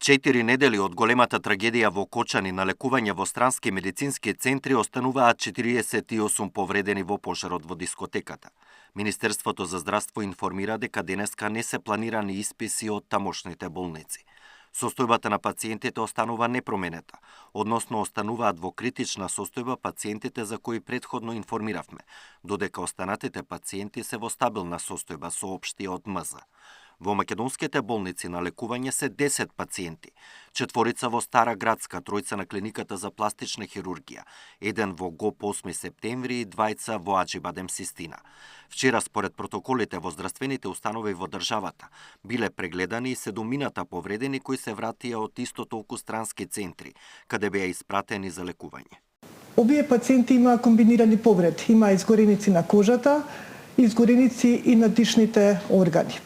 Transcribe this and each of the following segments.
4 недели од големата трагедија во Кочани на лекување во странски медицински центри остануваат 48 повредени во пожарот во дискотеката. Министерството за здравство информира дека денеска не се планирани исписи од тамошните болници. Состојбата на пациентите останува непроменета, односно остануваат во критична состојба пациентите за кои претходно информиравме, додека останатите пациенти се во стабилна состојба, соопшти од МЗ. Во македонските болници на лекување се 10 пациенти, 4 во Стара Градска, 3 на клиниката за пластична хирургија, 1 во ГОП 8 септември и 2 во Аџибадем Систина. Вчера, според протоколите во здравствените установи во државата, биле прегледани и 7 повредени кои се вратија од исто толку странски центри, каде беа испратени за лекување. Овие пациенти имаа комбинирани повреди, има изгореници на кожата, изгореници и на дишните органи.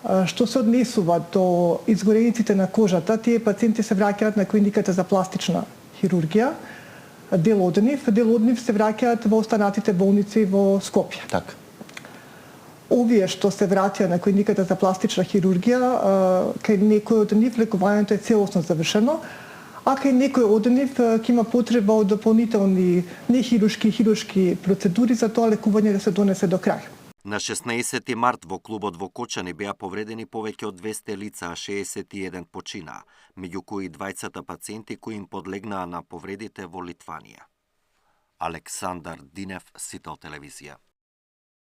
Што се однесува до изгорениците на кожата, тие пациенти се враќаат на клиниката за пластична хирургија, дел од нив се враќаат во останатите болници во Скопје. Така. Овие што се враќаат на клиниката за пластична хирургија, кај некој од нив лекувањето е целосно завршено, а кај некој од нив ќе има потреба од дополнителни нехируршки и хируршки процедури за тоа лекување да се донесе до крај. На 16 март во клубот во Кочани беа повредени повеќе од 200 лица, а 61 починаа, меѓу кои 20 пациенти кои им подлегнаа на повредите во Литванија. Александар Динев, Сител телевизија.